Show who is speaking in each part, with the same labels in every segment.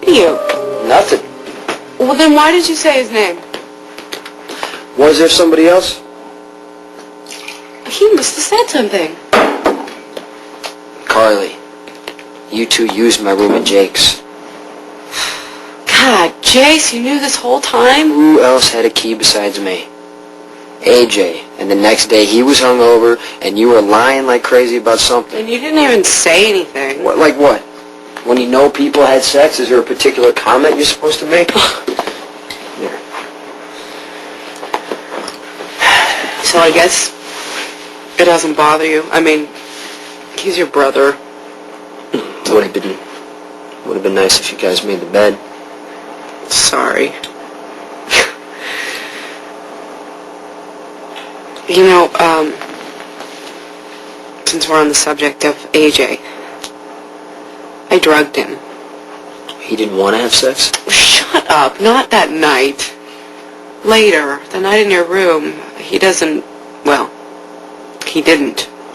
Speaker 1: You?
Speaker 2: Nothing.
Speaker 1: Well, then why did you say his name?
Speaker 2: Was there somebody else?
Speaker 1: He must have said something.
Speaker 2: Carly, you two used my room at Jake's.
Speaker 1: God, Jace, you knew this whole time?
Speaker 2: Who else had a key besides me? AJ. And the next day he was hungover, and you were lying like crazy about something.
Speaker 1: And you didn't even say anything.
Speaker 2: What, like what? When you know people had sex, is there a particular comment you're supposed to make? Here.
Speaker 1: So I guess it doesn't bother you. I mean, he's your brother.
Speaker 2: Would have been nice if you guys made the bed.
Speaker 1: Sorry. You know, since we're on the subject of AJ, I drugged him.
Speaker 2: He didn't want to have sex?
Speaker 1: Shut up. Not that night. Later, the night in your room, he didn't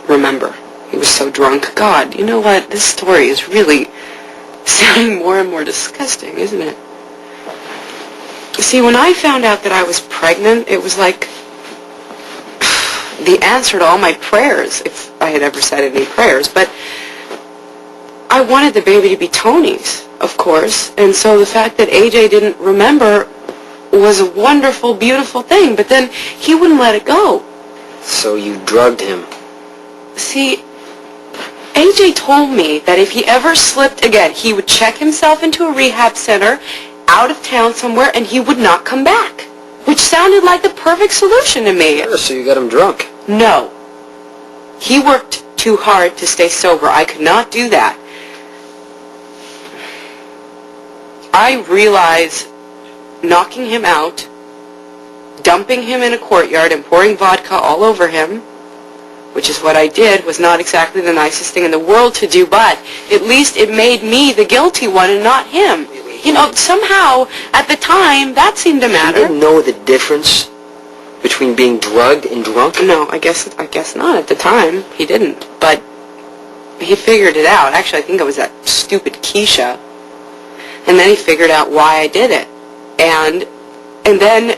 Speaker 1: remember. He was so drunk. God, you know what? This story is really sounding more and more disgusting, isn't it? See, when I found out that I was pregnant, it was like the answer to all my prayers, if I had ever said any prayers. But I wanted the baby to be Tony's, of course, and so the fact that AJ didn't remember was a wonderful, beautiful thing, but then he wouldn't let it go.
Speaker 2: So you drugged him?
Speaker 1: See, AJ told me that if he ever slipped again, he would check himself into a rehab center out of town somewhere and he would not come back, which sounded like the perfect solution to me.
Speaker 2: Sure, so you got him drunk?
Speaker 1: No. He worked too hard to stay sober. I could not do that. I realize knocking him out, dumping him in a courtyard and pouring vodka all over him, which is what I did, was not exactly the nicest thing in the world to do, but at least it made me the guilty one and not him. You know, somehow, at the time, that seemed to matter.
Speaker 2: You didn't know the difference between being drugged and drunk?
Speaker 1: No, I guess not at the time. He didn't, but he figured it out. Actually, I think it was that stupid Keisha. And then he figured out why I did it. And then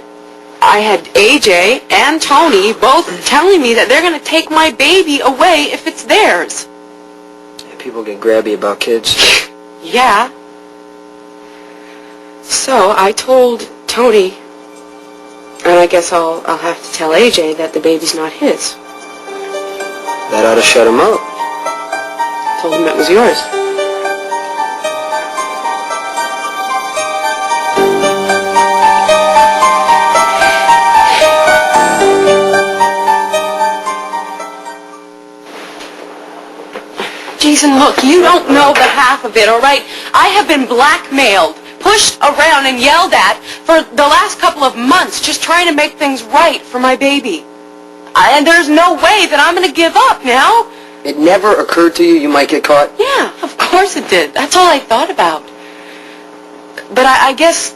Speaker 1: I had AJ and Tony both telling me that they're going to take my baby away if it's theirs.
Speaker 2: Yeah, people get grabby about kids.
Speaker 1: Yeah. So I told Tony, and I guess I'll have to tell AJ that the baby's not his.
Speaker 2: That ought to shut him up.
Speaker 1: Told him it was yours. Jason, look, you don't know the half of it, all right? I have been blackmailed, pushed around, and yelled at for the last couple of months just trying to make things right for my baby. And there's no way that I'm going to give up now.
Speaker 2: It never occurred to you might get caught?
Speaker 1: Yeah, of course it did. That's all I thought about. But I guess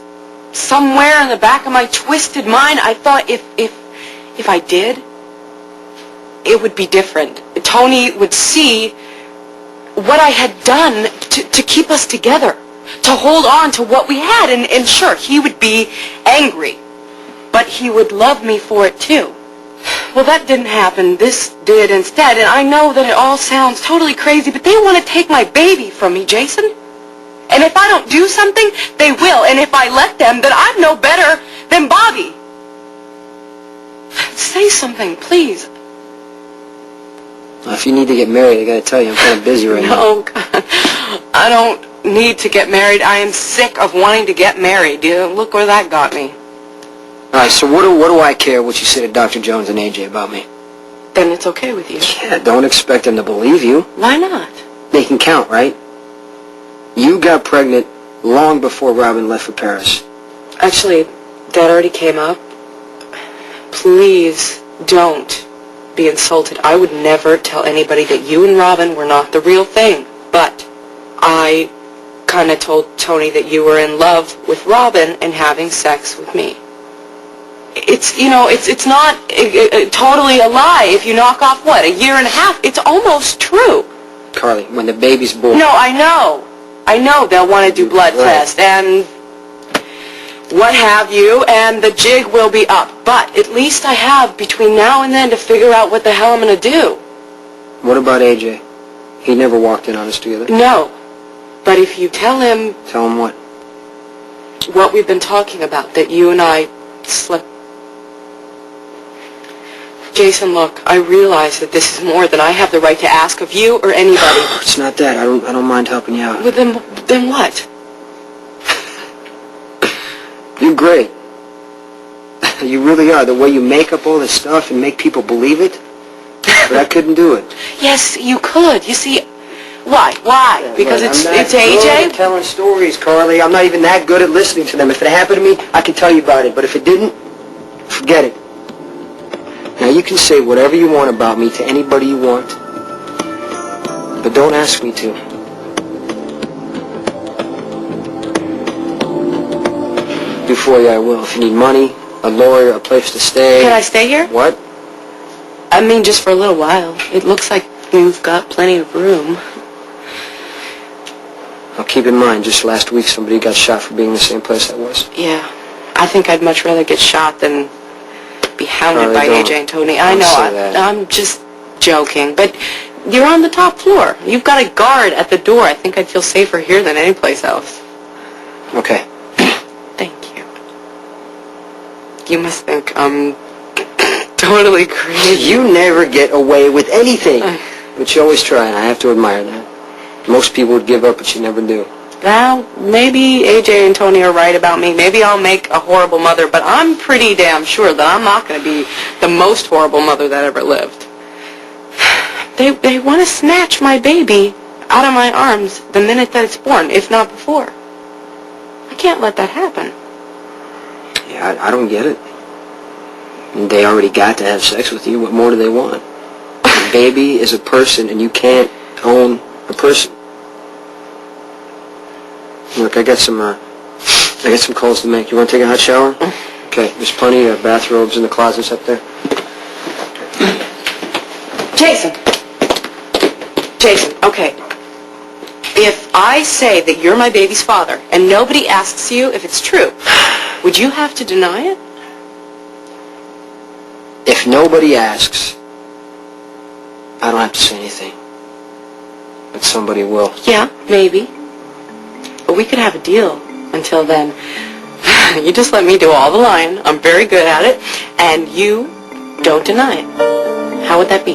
Speaker 1: somewhere in the back of my twisted mind, I thought if I did, it would be different. Tony would see what I had done to keep us together, to hold on to what we had. And sure, he would be angry, but he would love me for it too. Well, that didn't happen. This did instead. And I know that it all sounds totally crazy, but they want to take my baby from me, Jason. And if I don't do something, they will. And if I let them, then I'm no better than Bobby. Say something, please.
Speaker 2: Well, if you need to get married, I gotta tell you, I'm kind of busy right now.
Speaker 1: No, God. I don't need to get married. I am sick of wanting to get married. Look where that got me.
Speaker 2: All right, so what do I care what you say to Dr. Jones and AJ about me?
Speaker 1: Then it's okay with you.
Speaker 2: Yeah, don't expect them to believe you.
Speaker 1: Why not?
Speaker 2: They can count, right? You got pregnant long before Robin left for Paris.
Speaker 1: Actually, that already came up. Please don't be insulted. I would never tell anybody that you and Robin were not the real thing. But I kind of told Tony that you were in love with Robin and having sex with me. It's not totally a lie if you knock off, what, a year and a half? It's almost true.
Speaker 2: Carly, when the baby's born...
Speaker 1: No, I know. I know they'll want to do blood
Speaker 2: Right.
Speaker 1: tests and what have you, and the jig will be up. But at least I have between now and then to figure out what the hell I'm going to do.
Speaker 2: What about AJ? He never walked in on us together.
Speaker 1: No. But if you tell him
Speaker 2: Tell him what?
Speaker 1: what we've been talking about, that you and I slept... Jason, look, I realize that this is more than I have the right to ask of you or anybody.
Speaker 2: It's not that. I don't mind helping you out.
Speaker 1: Well, then what?
Speaker 2: You're great. You really are. The way you make up all this stuff and make people believe it. But I couldn't do it.
Speaker 1: Yes, you could. You see, why? Why? Because
Speaker 2: But
Speaker 1: it's
Speaker 2: I'm not good
Speaker 1: AJ?
Speaker 2: at telling stories, Carly. I'm not even that good at listening to them. If it happened to me, I can tell you about it. But if it didn't, forget it. Now, you can say whatever you want about me to anybody you want. But don't ask me to. Do for you, I will. If you need money, a lawyer, a place to stay.
Speaker 1: Can I stay here?
Speaker 2: What?
Speaker 1: I mean, just for a little while. It looks like you've got plenty of room.
Speaker 2: Now, keep in mind, just last week somebody got shot for being in the same place I was.
Speaker 1: Yeah. I think I'd much rather get shot than be hounded by
Speaker 2: don't.
Speaker 1: AJ and Tony. I
Speaker 2: Don't
Speaker 1: know.
Speaker 2: say that.
Speaker 1: I'm just joking. But you're on the top floor. You've got a guard at the door. I think I'd feel safer here than any place else.
Speaker 2: Okay.
Speaker 1: Thank you. You must think I'm totally crazy.
Speaker 2: You never get away with anything. But you always try, and I have to admire that. Most people would give up, but you never do.
Speaker 1: Well, maybe AJ and Tony are right about me. Maybe I'll make a horrible mother, but I'm pretty damn sure that I'm not going to be the most horrible mother that ever lived. They want to snatch my baby out of my arms the minute that it's born, if not before. I can't let that happen.
Speaker 2: Yeah, I don't get it. They already got to have sex with you. What more do they want? A baby is a person, and you can't own a person. Look, I got some calls to make. You want to take a hot shower? Okay, there's plenty of bathrobes in the closets up there.
Speaker 1: Jason, okay. If I say that you're my baby's father and nobody asks you if it's true, would you have to deny it?
Speaker 2: If nobody asks, I don't have to say anything. But somebody will.
Speaker 1: Yeah, maybe. But we could have a deal until then. You just let me do all the lying. I'm very good at it. And you don't deny it. How would that be?